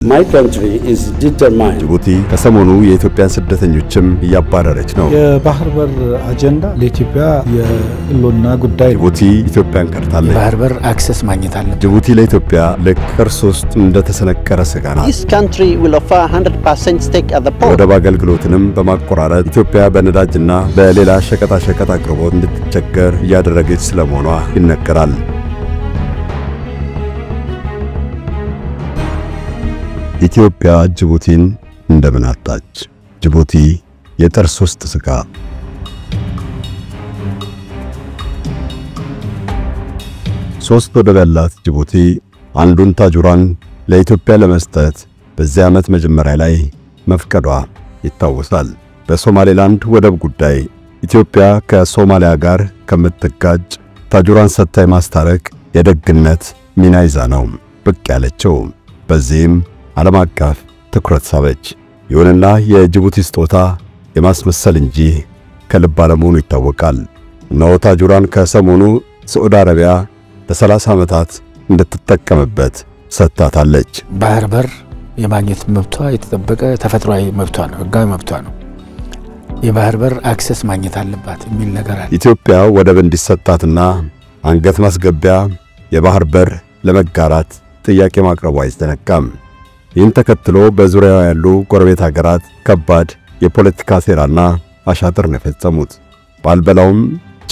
My country is determined. ጅቡቲ ከሰሞኑ የኢትዮጵያን ስደተኞችም እያባረረች ነው። የባህር በር አጀንዳ ለኢትዮጵያ የህልውና ጉዳይ ነው። ጅቡቲ ኢትዮጵያን ቀርታለች። የባህር በር አክሰስ ማግኘት አለበት። ጅቡቲ ለኢትዮጵያ ለቅርስ ውስጥ እንደተሰነቀረ ስጋ ናት። This country will offer 100% stake at the port. ወደብ አገልግሎትንም በማቆራረጥ ኢትዮጵያ በነዳጅና በሌላ ሸቀጣሸቀጥ አቅርቦት እንድትቸገር እያደረገች ስለመሆኗ ይነገራል። ኢትዮጵያ ጅቡቲን እንደምን አጣች? ጅቡቲ የጥርስ ውስጥ ስጋ። ሶስት ወደብ ያላት ጅቡቲ አንዱን ታጁራን ለኢትዮጵያ ለመስጠት በዚህ ዓመት መጀመሪያ ላይ መፍቀዷ ይታወሳል። በሶማሌላንድ ወደብ ጉዳይ ኢትዮጵያ ከሶማሊያ ጋር ከምትጋጭ ታጁራን ሰጥታ ማስታረቅ የደግነት ሚና ይዛ ነው ብቅ ያለችው። በዚህም ዓለም አቀፍ ትኩረት ሳበች። ይሁንና የጅቡቲ ስጦታ የማስመሰል እንጂ ከልብ አለመሆኑ ይታወቃል። እነሆ ታጁራን ከሰሞኑ ሳዑዲ አረቢያ ለ30 ዓመታት እንድትጠቀምበት ሰጥታታለች። ባህር በር የማግኘት መብቷ የተጠበቀ ተፈጥሯዊ መብቷ ነው፣ ህጋዊ መብቷ ነው። የባህር በር አክሰስ ማግኘት አለባት የሚል ነገር አለ። ኢትዮጵያ ወደብ እንዲሰጣትና አንገት ማስገቢያ የባህር በር ለመጋራት ጥያቄ ማቅረቧ አይዘነጋም። ይህን ተከትሎ በዙሪያው ያሉ ጎረቤት ሀገራት ከባድ የፖለቲካ ሴራና አሻጥር ነው የፈጸሙት። ባልበላውም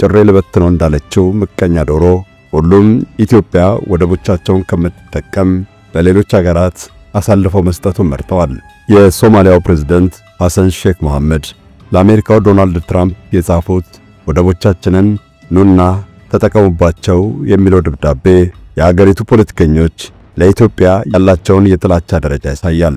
ጭሬ ልበትነው እንዳለችው ምቀኛ ዶሮ ሁሉም ኢትዮጵያ ወደቦቻቸውን ከምትጠቀም ለሌሎች ሀገራት አሳልፈው መስጠቱን መርጠዋል። የሶማሊያው ፕሬዝዳንት ሐሰን ሼክ መሐመድ ለአሜሪካው ዶናልድ ትራምፕ የጻፉት ወደቦቻችንን ኑና ተጠቀሙባቸው የሚለው ደብዳቤ የሀገሪቱ ፖለቲከኞች ለኢትዮጵያ ያላቸውን የጥላቻ ደረጃ ያሳያል።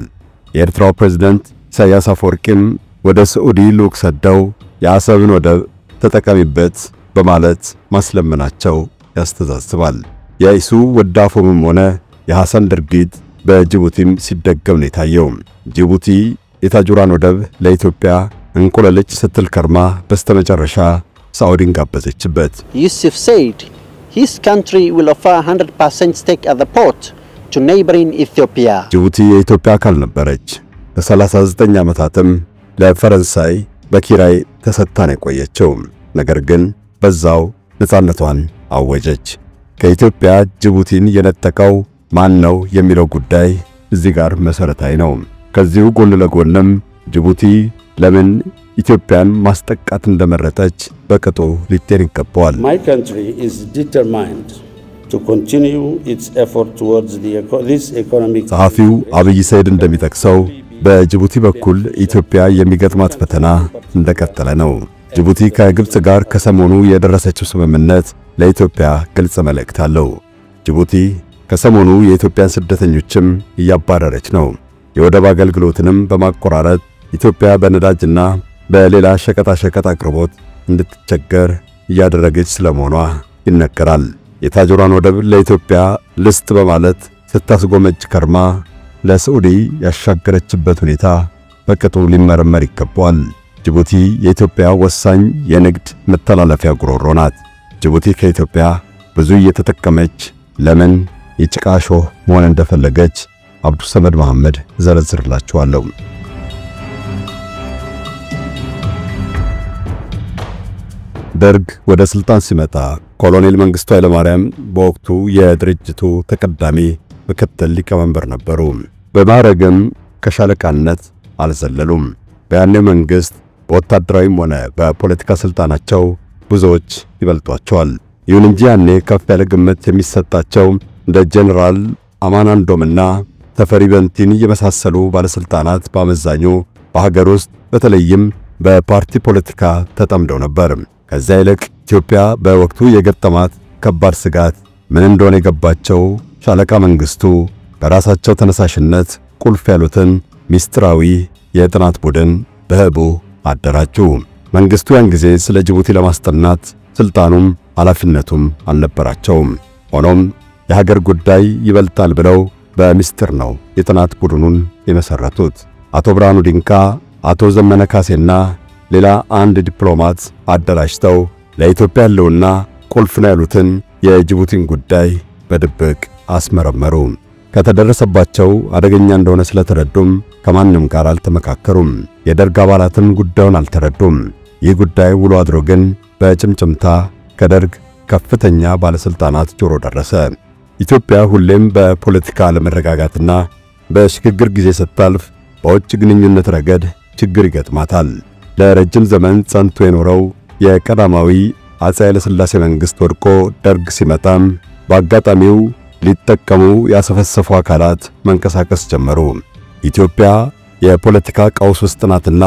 የኤርትራው ፕሬዝዳንት ኢሳያስ አፈወርቂም ወደ ሳዑዲ ልዑክ ሰደው የአሰብን ወደብ ተጠቀሚበት በማለት ማስለመናቸው ያስተዛዝባል። የኢሱ ወዳፎምም ሆነ የሐሰን ድርጊት በጅቡቲም ሲደገም ነው የታየው። ጅቡቲ የታጁራን ወደብ ለኢትዮጵያ እንቁለልጭ ስትል ከርማ በስተመጨረሻ ሳዑዲን ጋበዘችበት። Yusuf said his country will offer 100% stake at the port to neighboring Ethiopia. ጅቡቲ የኢትዮጵያ አካል ነበረች። ለ39 ዓመታትም ለፈረንሳይ በኪራይ ተሰጥታን የቆየችው። ነገር ግን በዛው ነፃነቷን አወጀች። ከኢትዮጵያ ጅቡቲን የነጠቀው ማን ነው የሚለው ጉዳይ እዚህ ጋር መሰረታዊ ነው። ከዚሁ ጎን ለጎንም ጅቡቲ ለምን ኢትዮጵያን ማስጠቃት እንደመረጠች በቅጡ ሊጤን ይገባዋል። My country is determined to continue its effort towards this economic. ጸሐፊው አብይ ሰይድ እንደሚጠቅሰው በጅቡቲ በኩል ኢትዮጵያ የሚገጥማት ፈተና እንደቀጠለ ነው። ጅቡቲ ከግብጽ ጋር ከሰሞኑ የደረሰችው ስምምነት ለኢትዮጵያ ግልጽ መልእክት አለው። ጅቡቲ ከሰሞኑ የኢትዮጵያን ስደተኞችም እያባረረች ነው። የወደብ አገልግሎትንም በማቆራረጥ ኢትዮጵያ በነዳጅና በሌላ ሸቀጣሸቀጥ አቅርቦት እንድትቸገር እያደረገች ስለመሆኗ ይነገራል። የታጁራን ወደብ ለኢትዮጵያ ልስጥ በማለት ስታስጎመጅ ከርማ ለሳዑዲ ያሻገረችበት ሁኔታ በቅጡ ሊመረመር ይገባዋል። ጅቡቲ የኢትዮጵያ ወሳኝ የንግድ መተላለፊያ ጉሮሮ ናት። ጅቡቲ ከኢትዮጵያ ብዙ እየተጠቀመች ለምን የጭቃሾህ መሆን እንደፈለገች አብዱ ሰመድ መሐመድ ዘረዝርላችኋለሁ። ደርግ ወደ ስልጣን ሲመጣ ኮሎኔል መንግስቱ ኃይለማርያም በወቅቱ የድርጅቱ ተቀዳሚ ምክትል ሊቀመንበር ነበሩ። በማዕረግም ከሻለቃነት አልዘለሉም። በያኔው መንግስት በወታደራዊም ሆነ በፖለቲካ ስልጣናቸው ብዙዎች ይበልጧቸዋል። ይሁን እንጂ ያኔ ከፍ ያለ ግምት የሚሰጣቸው እንደ ጀነራል አማናንዶምና ተፈሪ በንቲን የመሳሰሉ ባለስልጣናት በአመዛኙ በሀገር ውስጥ በተለይም በፓርቲ ፖለቲካ ተጠምደው ነበር። ከዛ ይልቅ ኢትዮጵያ በወቅቱ የገጠማት ከባድ ስጋት ምን እንደሆነ የገባቸው ሻለቃ መንግስቱ በራሳቸው ተነሳሽነት ቁልፍ ያሉትን ሚስጥራዊ የጥናት ቡድን በህቡ አደራጁ። መንግስቱ ያን ጊዜ ስለ ጅቡቲ ለማስጠናት ስልጣኑም ኃላፊነቱም አልነበራቸውም። ሆኖም የሀገር ጉዳይ ይበልጣል ብለው በሚስጥር ነው የጥናት ቡድኑን የመሰረቱት። አቶ ብርሃኑ ዲንካ፣ አቶ ዘመነ ካሴና ሌላ አንድ ዲፕሎማት አደራጅተው ለኢትዮጵያ ያለውና ቁልፍ ነው ያሉትን የጅቡቲን ጉዳይ በድብቅ አስመረመሩ። ከተደረሰባቸው አደገኛ እንደሆነ ስለተረዱም ከማንም ጋር አልተመካከሩም። የደርግ አባላትም ጉዳዩን አልተረዱም። ይህ ጉዳይ ውሎ አድሮ ግን በጭምጭምታ ከደርግ ከፍተኛ ባለስልጣናት ጆሮ ደረሰ። ኢትዮጵያ ሁሌም በፖለቲካ አለመረጋጋትና በሽግግር ጊዜ ስታልፍ በውጭ ግንኙነት ረገድ ችግር ይገጥማታል። ለረጅም ዘመን ጸንቶ የኖረው የቀዳማዊ አፄ ኃይለ ሥላሴ መንግስት ወድቆ ደርግ ሲመጣም በአጋጣሚው ሊጠቀሙ ያሰፈሰፉ አካላት መንቀሳቀስ ጀመሩ። ኢትዮጵያ የፖለቲካ ቀውስ ውስጥ ናትና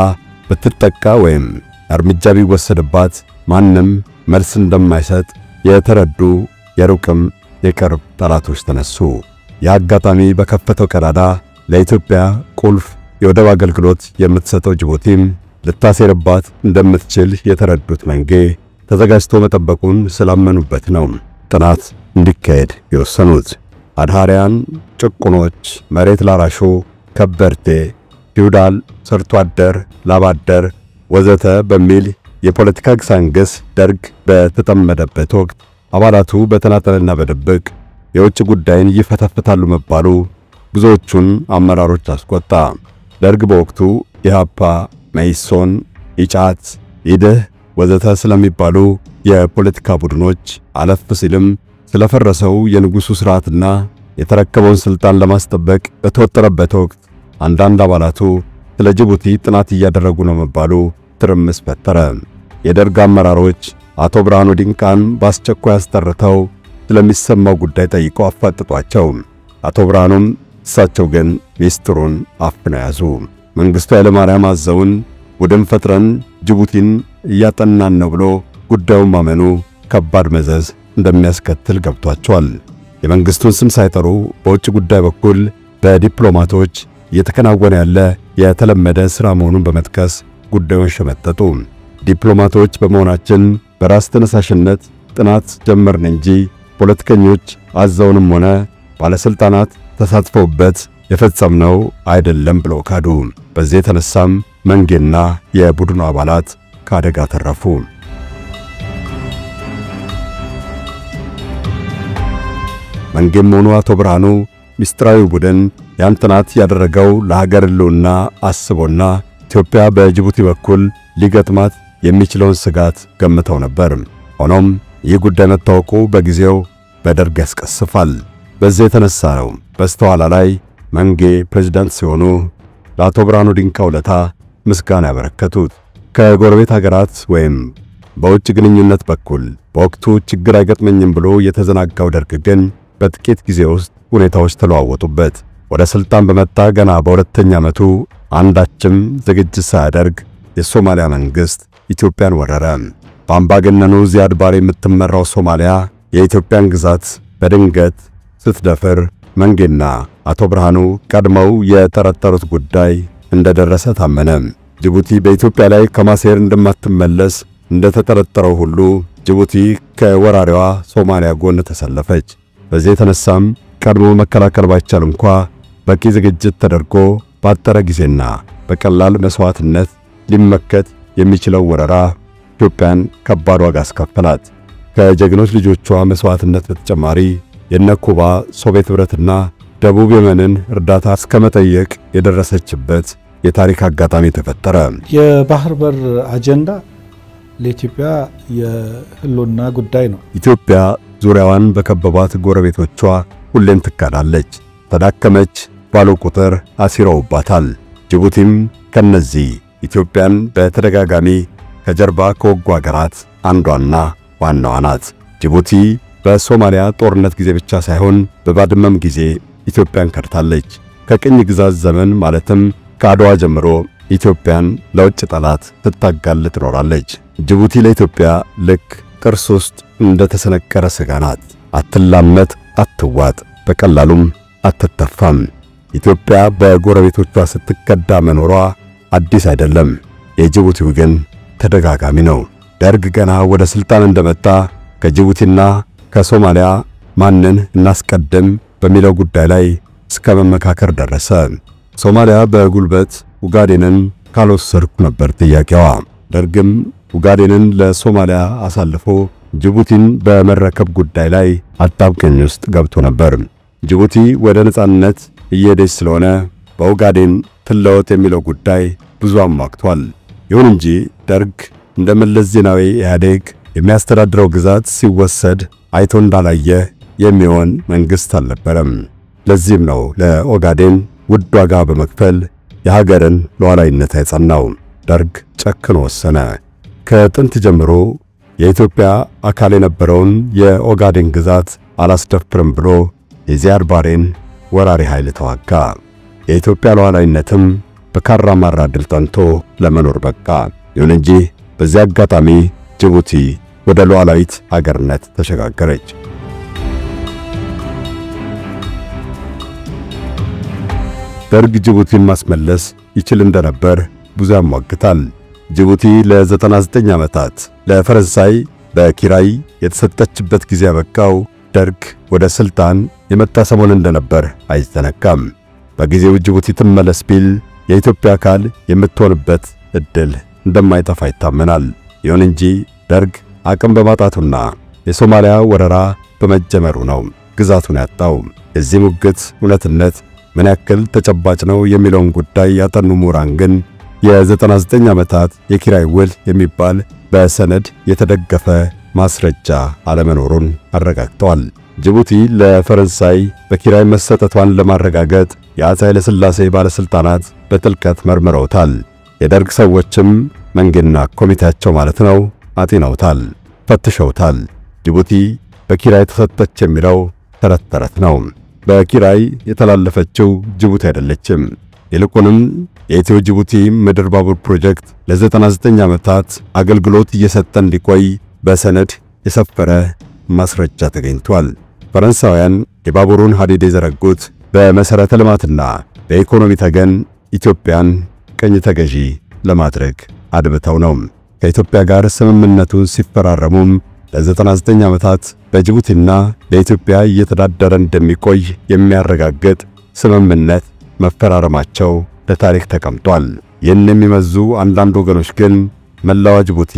ብትጠቃ ወይም እርምጃ ቢወሰድባት ማንም መልስ እንደማይሰጥ የተረዱ የሩቅም የቅርብ ጠላቶች ተነሱ። የአጋጣሚ በከፈተው ቀዳዳ ለኢትዮጵያ ቁልፍ የወደብ አገልግሎት የምትሰጠው ጅቡቲም ልታሴርባት እንደምትችል የተረዱት መንጌ ተዘጋጅቶ መጠበቁን ስላመኑበት ነው ጥናት እንዲካሄድ የወሰኑት። አድሃሪያን፣ ጭቁኖች፣ መሬት ላራሹ፣ ከበርቴ፣ ፊውዳል፣ ሰርቶ አደር፣ ላባደር ወዘተ በሚል የፖለቲካ ግሳንግስ ደርግ በተጠመደበት ወቅት አባላቱ በተናጠልና በድብቅ የውጭ ጉዳይን ይፈተፍታሉ መባሉ ብዙዎቹን አመራሮች አስቆጣ። ደርግ በወቅቱ ኢህአፓ፣ መኢሶን፣ ኢጫት፣ ኢድህ ወዘተ ስለሚባሉ የፖለቲካ ቡድኖች አለፍ ሲልም ስለፈረሰው የንጉሱ ሥርዓትና የተረከበውን ስልጣን ለማስጠበቅ በተወጠረበት ወቅት አንዳንድ አባላቱ ስለ ጅቡቲ ጥናት እያደረጉ ነው መባሉ ትርምስ ፈጠረ። የደርግ አመራሮች አቶ ብርሃኑ ዲንቃን በአስቸኳይ አስጠርተው ስለሚሰማው ጉዳይ ጠይቀው አፋጠጧቸው። አቶ ብርሃኑም እሳቸው ግን ሚስጥሩን አፍነው ያዙ። መንግስቱ ኃይለማርያም አዘውን ቡድን ፈጥረን ጅቡቲን እያጠናን ነው ብሎ ጉዳዩን ማመኑ ከባድ መዘዝ እንደሚያስከትል ገብቷቸዋል። የመንግስቱን ስም ሳይጠሩ በውጭ ጉዳይ በኩል በዲፕሎማቶች እየተከናወነ ያለ የተለመደ ሥራ መሆኑን በመጥቀስ ጉዳዩን ሸመጠጡ። ዲፕሎማቶች በመሆናችን በራስ ተነሳሽነት ጥናት ጀመርን እንጂ ፖለቲከኞች አዘውንም ሆነ ባለስልጣናት ተሳትፈውበት የፈጸምነው አይደለም ብለው ካዱ። በዚህ የተነሳም መንጌና የቡድኑ አባላት ከአደጋ ተረፉ። መንጌም ሆኑ አቶ ብርሃኑ ሚስጥራዊ ቡድን ያን ጥናት ያደረገው ለሀገር ሕልውና አስቦና ኢትዮጵያ በጅቡቲ በኩል ሊገጥማት የሚችለውን ስጋት ገምተው ነበር። ሆኖም ይህ ጉዳይ መታወቁ በጊዜው በደርግ ያስቀስፋል። በዚህ የተነሳ ነው በስተኋላ ላይ መንጌ ፕሬዝዳንት ሲሆኑ ለአቶ ብርሃኑ ዲንቃ ውለታ ምስጋና ያበረከቱት። ከጎረቤት ሀገራት ወይም በውጭ ግንኙነት በኩል በወቅቱ ችግር አይገጥመኝም ብሎ የተዘናጋው ደርግ ግን በጥቂት ጊዜ ውስጥ ሁኔታዎች ተለዋወጡበት። ወደ ስልጣን በመጣ ገና በሁለተኛ ዓመቱ አንዳችም ዝግጅት ሳያደርግ የሶማሊያ መንግስት ኢትዮጵያን ወረረ። በአምባገነኑ ዚያድ ባሬ የምትመራው ሶማሊያ የኢትዮጵያን ግዛት በድንገት ስትደፍር መንጌና አቶ ብርሃኑ ቀድመው የጠረጠሩት ጉዳይ እንደደረሰ ታመነ። ጅቡቲ በኢትዮጵያ ላይ ከማሴር እንደማትመለስ እንደተጠረጠረው ሁሉ ጅቡቲ ከወራሪዋ ሶማሊያ ጎን ተሰለፈች። በዚህ የተነሳም ቀድሞ መከላከል ባይቻል እንኳ በቂ ዝግጅት ተደርጎ ባጠረ ጊዜና በቀላል መስዋዕትነት ሊመከት የሚችለው ወረራ ኢትዮጵያን ከባድ ዋጋ አስከፈላት። ከጀግኖች ልጆቿ መስዋዕትነት በተጨማሪ የነኩባ ሶቪየት ህብረትና ደቡብ የመንን እርዳታ እስከመጠየቅ የደረሰችበት የታሪክ አጋጣሚ ተፈጠረ። የባህር በር አጀንዳ ለኢትዮጵያ የህልውና ጉዳይ ነው። ኢትዮጵያ ዙሪያዋን በከበባት ጎረቤቶቿ ሁሌም ትካዳለች። ተዳከመች ባሉ ቁጥር አሲረውባታል። ጅቡቲም ከነዚህ ኢትዮጵያን በተደጋጋሚ ከጀርባ ከወጉ ሀገራት አንዷና ዋናዋ ናት። ጅቡቲ በሶማሊያ ጦርነት ጊዜ ብቻ ሳይሆን በባድመም ጊዜ ኢትዮጵያን ከድታለች። ከቅኝ ግዛት ዘመን ማለትም ከአድዋ ጀምሮ ኢትዮጵያን ለውጭ ጠላት ትታጋልጥ ኖራለች። ጅቡቲ ለኢትዮጵያ ልክ ጥርስ ውስጥ እንደተሰነቀረ ስጋ ናት። አትላመጥ፣ አትዋጥ፣ በቀላሉም አትተፋም። ኢትዮጵያ በጎረቤቶቿ ስትከዳ መኖሯ አዲስ አይደለም። የጅቡቲው ግን ተደጋጋሚ ነው። ደርግ ገና ወደ ስልጣን እንደመጣ ከጅቡቲና ከሶማሊያ ማንን እናስቀድም በሚለው ጉዳይ ላይ እስከ መመካከር ደረሰ። ሶማሊያ በጉልበት ኡጋዴንን ካልወሰድኩ ነበር ጥያቄዋ። ደርግም ኡጋዴንን ለሶማሊያ አሳልፎ ጅቡቲን በመረከብ ጉዳይ ላይ አጣብቂኝ ውስጥ ገብቶ ነበር። ጅቡቲ ወደ ነጻነት እየሄደች ስለሆነ በኦጋዴን ትለወጥ የሚለው ጉዳይ ብዙ አሟግቷል። ይሁን እንጂ ደርግ እንደ መለስ ዜናዊ ኢህአዴግ የሚያስተዳድረው ግዛት ሲወሰድ አይቶ እንዳላየ የሚሆን መንግስት አልነበረም። ለዚህም ነው ለኦጋዴን ውድ ዋጋ በመክፈል የሀገርን ሉዓላዊነት ያጸናው። ደርግ ጨክኖ ወሰነ። ከጥንት ጀምሮ የኢትዮጵያ አካል የነበረውን የኦጋዴን ግዛት አላስደፍርም ብሎ የዚያድ ባሬን ወራሪ ኃይል ተዋጋ። የኢትዮጵያ ሉዓላዊነትም በካራማራ ድል ጠንቶ ለመኖር በቃ። ይሁን እንጂ በዚያ አጋጣሚ ጅቡቲ ወደ ሉዓላዊት ሀገርነት ተሸጋገረች። ደርግ ጅቡቲን ማስመለስ ይችል እንደነበር ብዙ ያሟግታል። ጅቡቲ ለ99 ዓመታት ለፈረንሳይ በኪራይ የተሰጠችበት ጊዜ ያበቃው ደርግ ወደ ስልጣን የመጣ ሰሞን እንደነበር አይዘነጋም። በጊዜው ጅቡቲ ትመለስ ቢል የኢትዮጵያ አካል የምትሆንበት እድል እንደማይጠፋ ይታመናል። ይሁን እንጂ ደርግ አቅም በማጣቱና የሶማሊያ ወረራ በመጀመሩ ነው ግዛቱን ያጣው። የዚህ ሙግት እውነትነት ምን ያክል ተጨባጭ ነው የሚለውን ጉዳይ ያጠኑ ምሁራን ግን የ99 ዓመታት የኪራይ ውል የሚባል በሰነድ የተደገፈ ማስረጃ አለመኖሩን አረጋግጠዋል። ጅቡቲ ለፈረንሳይ በኪራይ መሰጠቷን ለማረጋገጥ የአፄ ኃይለ ሥላሴ ባለስልጣናት በጥልቀት መርምረውታል። የደርግ ሰዎችም መንግና ኮሚቴያቸው ማለት ነው አጤነውታል፣ ፈትሸውታል። ጅቡቲ በኪራይ ተሰጠች የሚለው ተረት ተረት ነው። በኪራይ የተላለፈችው ጅቡቲ አይደለችም። ይልቁንም የኢትዮ ጅቡቲ ምድር ባቡር ፕሮጀክት ለ99 ዓመታት አገልግሎት እየሰጠ እንዲቆይ በሰነድ የሰፈረ ማስረጃ ተገኝቷል። ፈረንሳውያን የባቡሩን ሐዲድ የዘረጉት በመሰረተ ልማትና በኢኮኖሚ ተገን ኢትዮጵያን ቀኝ ተገዢ ለማድረግ አድብተው ነው። ከኢትዮጵያ ጋር ስምምነቱን ሲፈራረሙም ለ99 ዓመታት በጅቡቲና በኢትዮጵያ እየተዳደረ እንደሚቆይ የሚያረጋግጥ ስምምነት መፈራረማቸው ለታሪክ ተቀምጧል። ይህን የሚመዙ አንዳንድ ወገኖች ግን መላዋ ጅቡቲ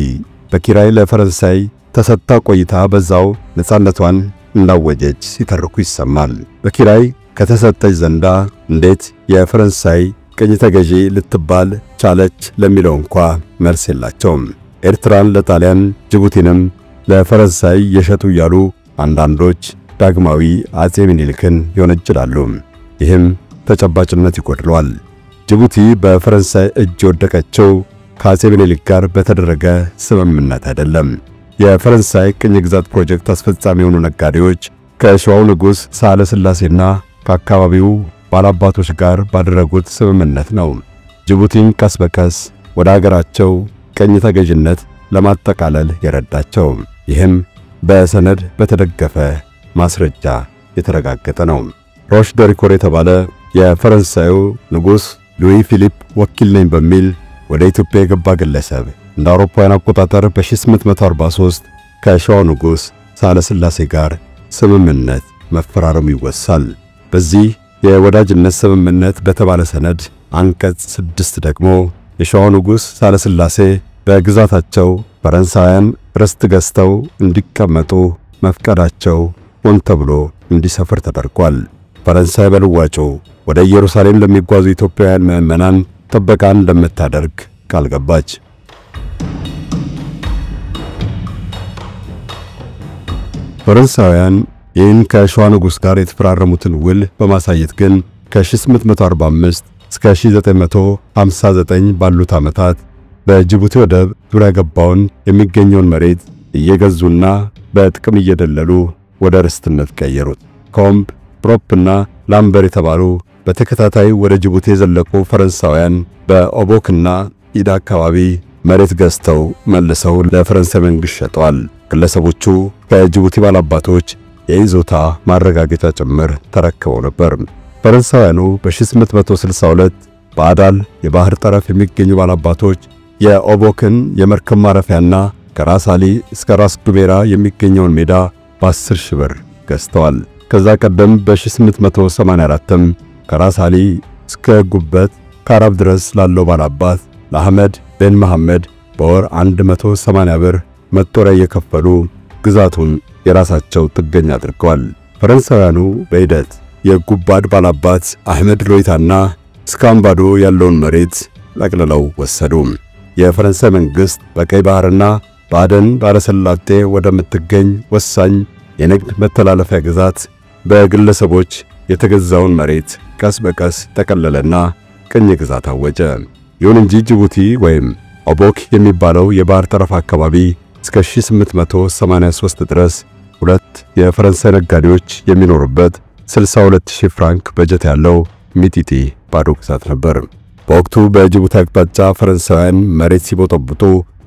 በኪራይ ለፈረንሳይ ተሰጥታ ቆይታ በዛው ነፃነቷን እንዳወጀች ሲተርኩ ይሰማል። በኪራይ ከተሰጠች ዘንዳ እንዴት የፈረንሳይ ቀኝ ተገዢ ልትባል ቻለች ለሚለው እንኳ መልስ የላቸውም። ኤርትራን ለጣሊያን ጅቡቲንም ለፈረንሳይ የሸጡ ያሉ አንዳንዶች ዳግማዊ አፄ ምኒልክን ይወነጅላሉ። ይህም ተጨባጭነት ይጎድለዋል። ጅቡቲ በፈረንሳይ እጅ ወደቀችው ከአፄ ምኒልክ ጋር በተደረገ ስምምነት አይደለም። የፈረንሳይ ቅኝ ግዛት ፕሮጀክት አስፈጻሚ የሆኑ ነጋዴዎች ከሸዋው ንጉሥ ሳህለ ሥላሴና ከአካባቢው ባላባቶች ጋር ባደረጉት ስምምነት ነው ጅቡቲን ቀስ በቀስ ወደ ሀገራቸው ቀኝ ተገዥነት ለማጠቃለል የረዳቸው። ይህም በሰነድ በተደገፈ ማስረጃ የተረጋገጠ ነው። ሮሽ ዶሪኮር የተባለ የፈረንሳዩ ንጉሥ ሉዊ ፊሊፕ ወኪል ነኝ በሚል ወደ ኢትዮጵያ የገባ ግለሰብ እንደ አውሮፓውያን አቆጣጠር በ1843 ከሸዋው ንጉሥ ሳህለ ሥላሴ ጋር ስምምነት መፈራረሙ ይወሳል። በዚህ የወዳጅነት ስምምነት በተባለ ሰነድ አንቀጽ 6 ደግሞ የሸዋው ንጉሥ ሳህለ ሥላሴ በግዛታቸው ፈረንሳውያን ርስት ገዝተው እንዲቀመጡ መፍቀዳቸው ሆን ተብሎ እንዲሰፍር ተደርጓል። ፈረንሳይ በልዋጮ ወደ ኢየሩሳሌም ለሚጓዙ ኢትዮጵያውያን ምዕመናን ጥበቃ እንደምታደርግ ቃል ገባች። ፈረንሳውያን ይህን ከሸዋ ንጉሥ ጋር የተፈራረሙትን ውል በማሳየት ግን ከ1845 እስከ 1959 ባሉት ዓመታት በጅቡቲ ወደብ ዙሪያ ገባውን የሚገኘውን መሬት እየገዙና በጥቅም እየደለሉ ወደ ርስትነት ቀየሩት። ኮምብ፣ ፕሮፕና ላምበር የተባሉ በተከታታይ ወደ ጅቡቲ የዘለቁ ፈረንሳውያን በኦቦክና ኢዳ አካባቢ መሬት ገዝተው መልሰው ለፈረንሳይ መንግስት ሸጠዋል። ግለሰቦቹ ከጅቡቲ ባላባቶች የይዞታ ማረጋገጫ ጭምር ተረክበው ነበር። ፈረንሳውያኑ በ1862 በአዳል የባህር ጠረፍ የሚገኙ ባላባቶች የኦቦክን የመርከብ ማረፊያና ከራስ አሊ እስከ ራስ ዱሜራ የሚገኘውን ሜዳ በ10 ሺህ ብር ገዝተዋል። ከዛ ቀደም በ1884ም ከራስ አሊ እስከ ጉበት ከአረብ ድረስ ላለው ባላባት ለአህመድ ቤን መሐመድ በወር 180 ብር መጦሪያ እየከፈሉ ግዛቱን የራሳቸው ጥገኛ አድርገዋል። ፈረንሳውያኑ በሂደት የጉባድ ባላባት አህመድ ሎይታና እስካምባዶ ያለውን መሬት ጠቅልለው ወሰዱ። የፈረንሳይ መንግስት በቀይ ባህርና በአደን ባህረ ሰላጤ ወደምትገኝ ወሳኝ የንግድ መተላለፊያ ግዛት በግለሰቦች የተገዛውን መሬት ቀስ በቀስ ጠቀለለና ቅኝ ግዛት አወጀ። ይሁን እንጂ ጅቡቲ ወይም ኦቦክ የሚባለው የባህር ጠረፍ አካባቢ እስከ 1883 ድረስ ሁለት የፈረንሳይ ነጋዴዎች የሚኖሩበት 62000 ፍራንክ በጀት ያለው ሚጢጢ ባዶ ግዛት ነበር። በወቅቱ በጅቡቲ አቅጣጫ ፈረንሳውያን መሬት ሲቦጠብጡ፣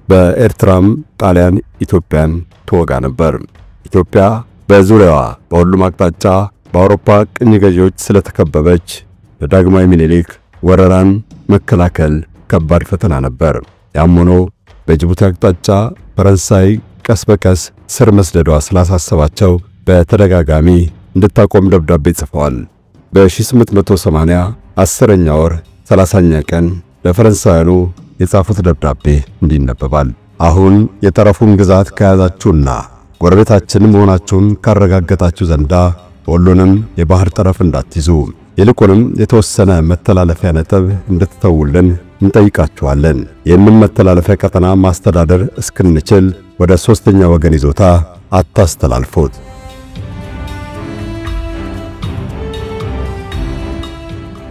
በኤርትራም ጣሊያን ኢትዮጵያን ትወጋ ነበር። ኢትዮጵያ በዙሪያዋ በሁሉም አቅጣጫ በአውሮፓ ቅኝ ገዢዎች ስለተከበበች በዳግማዊ ምኒልክ ወረራን መከላከል ከባድ ፈተና ነበር። ያም ሆኖ በጅቡቲ አቅጣጫ ፈረንሳይ ቀስ በቀስ ስር መስደዷ ስላሳሰባቸው በተደጋጋሚ እንድታቆም ደብዳቤ ጽፈዋል። በ1880 10ኛ ወር 30ኛ ቀን ለፈረንሳውያኑ የጻፉት ደብዳቤ እንዲነበባል። አሁን የጠረፉን ግዛት ከያዛችሁና ጎረቤታችን መሆናችሁን ካረጋገጣችሁ ዘንዳ ሁሉንም የባህር ጠረፍ እንዳትይዙ፣ ይልቁንም የተወሰነ መተላለፊያ ነጥብ እንድትተውልን እንጠይቃችኋለን። ይህንን መተላለፊያ ቀጠና ማስተዳደር እስክንችል ወደ ሶስተኛ ወገን ይዞታ አታስተላልፉት።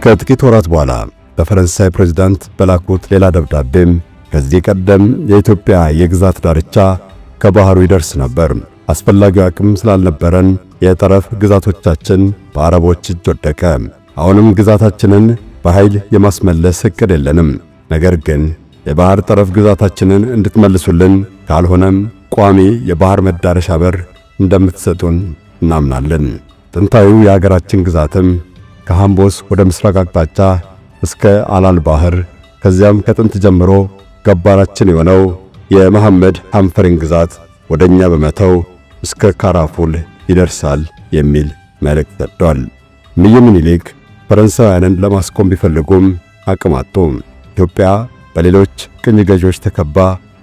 ከጥቂት ወራት በኋላ በፈረንሳይ ፕሬዝዳንት በላኩት ሌላ ደብዳቤም ከዚህ ቀደም የኢትዮጵያ የግዛት ዳርቻ ከባህሩ ይደርስ ነበር። አስፈላጊው አቅም ስላልነበረን የጠረፍ ግዛቶቻችን በአረቦች እጅ ወደቀ። አሁንም ግዛታችንን በኃይል የማስመለስ እቅድ የለንም። ነገር ግን የባህር ጠረፍ ግዛታችንን እንድትመልሱልን፣ ካልሆነም ቋሚ የባህር መዳረሻ በር እንደምትሰጡን እናምናለን። ጥንታዊው የሀገራችን ግዛትም ከሃምቦስ ወደ ምስራቅ አቅጣጫ እስከ አላል ባህር፣ ከዚያም ከጥንት ጀምሮ ገባራችን የሆነው የመሐመድ ሐንፈሪን ግዛት ወደኛ በመተው እስከ ካራፉል ይደርሳል የሚል መልእክት ሰጥቷል። ምኒልክ ፈረንሳውያንን ለማስቆም ቢፈልጉም አቅም አጡ። ኢትዮጵያ በሌሎች ቅኝ ገዢዎች ተከባ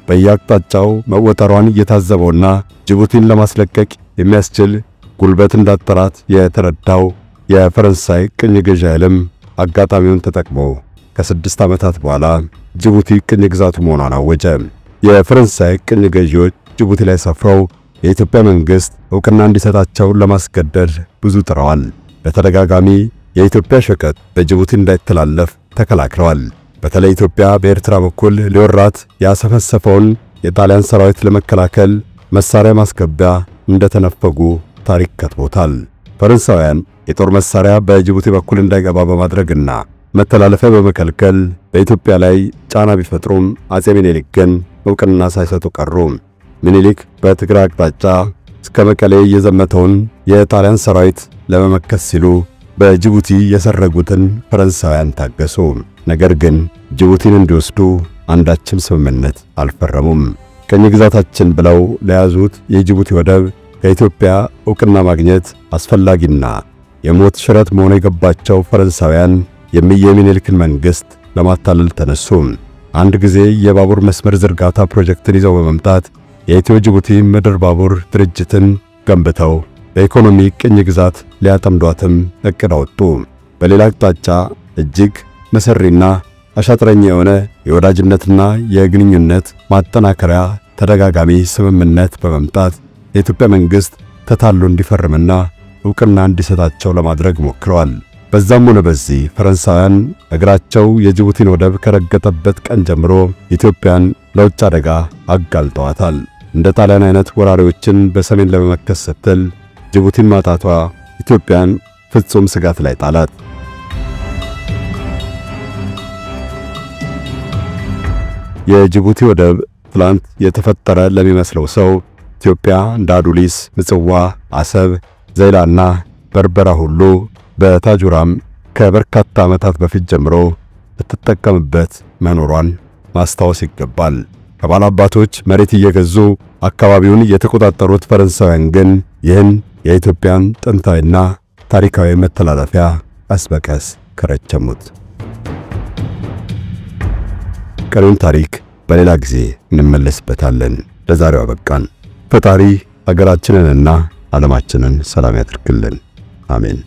በየአቅጣጫው መወጠሯን እየታዘበውና ጅቡቲን ለማስለቀቅ የሚያስችል ጉልበት እንዳጠራት የተረዳው የፈረንሳይ ቅኝ ገዢ ኃይልም አጋጣሚውን ተጠቅሞ ከ6 ዓመታት በኋላ ጅቡቲ ቅኝ ግዛቱ መሆኗን አወጀ። የፈረንሳይ ቅኝ ገዢዎች ጅቡቲ ላይ ሰፍረው የኢትዮጵያ መንግስት ዕውቅና እንዲሰጣቸው ለማስገደድ ብዙ ጥረዋል። በተደጋጋሚ የኢትዮጵያ ሸቀጥ በጅቡቲ እንዳይተላለፍ ተከላክለዋል። በተለይ ኢትዮጵያ በኤርትራ በኩል ሊወራት ያሰፈሰፈውን የጣሊያን ሰራዊት ለመከላከል መሳሪያ ማስገቢያ እንደተነፈጉ ታሪክ ከትቦታል። ፈረንሳውያን የጦር መሳሪያ በጅቡቲ በኩል እንዳይገባ በማድረግና መተላለፊያ በመከልከል በኢትዮጵያ ላይ ጫና ቢፈጥሩም አጼ ምኒልክ ግን ዕውቅና ሳይሰጡ ቀሩ። ምኒልክ በትግራይ አቅጣጫ እስከ መቀሌ የዘመተውን የጣሊያን ሰራዊት ለመመከት ሲሉ በጅቡቲ የሰረጉትን ፈረንሳውያን ታገሱ። ነገር ግን ጅቡቲን እንዲወስዱ አንዳችም ስምምነት አልፈረሙም። ቅኝ ግዛታችን ብለው ለያዙት የጅቡቲ ወደብ ከኢትዮጵያ ዕውቅና ማግኘት አስፈላጊና የሞት ሽረት መሆኑ የገባቸው ፈረንሳውያን የሚኒልክን መንግስት ለማታለል ተነሱ። አንድ ጊዜ የባቡር መስመር ዝርጋታ ፕሮጀክትን ይዘው በመምጣት የኢትዮ ጅቡቲ ምድር ባቡር ድርጅትን ገንብተው በኢኮኖሚ ቅኝ ግዛት ሊያጠምዷትም እቅድ አወጡ። በሌላ አቅጣጫ እጅግ መሰሪና አሻጥረኛ የሆነ የወዳጅነትና የግንኙነት ማጠናከሪያ ተደጋጋሚ ስምምነት በመምጣት የኢትዮጵያ መንግስት ተታሎ እንዲፈርምና ዕውቅና እንዲሰጣቸው ለማድረግ ሞክረዋል። በዛም ሆነ በዚህ ፈረንሳውያን እግራቸው የጅቡቲን ወደብ ከረገጠበት ቀን ጀምሮ ኢትዮጵያን ለውጭ አደጋ አጋልጠዋታል። እንደ ጣሊያን አይነት ወራሪዎችን በሰሜን ለመመከት ስትል ጅቡቲን ማጣቷ ኢትዮጵያን ፍጹም ስጋት ላይ ጣላት። የጅቡቲ ወደብ ትላንት የተፈጠረ ለሚመስለው ሰው ኢትዮጵያ እንደ አዱሊስ፣ ምጽዋ፣ አሰብ፣ ዘይላና በርበራ ሁሉ በታጁራም ከበርካታ ዓመታት በፊት ጀምሮ ልትጠቀምበት መኖሯን ማስታወስ ይገባል። ከባላባቶች መሬት እየገዙ አካባቢውን የተቆጣጠሩት ፈረንሳውያን ግን ይህን የኢትዮጵያን ጥንታዊና ታሪካዊ መተላለፊያ ቀስ በቀስ ከረቸሙት። ቀሪውን ታሪክ በሌላ ጊዜ እንመለስበታለን። ለዛሬው አበቃን። ፈጣሪ አገራችንንና ዓለማችንን ሰላም ያድርግልን። አሜን።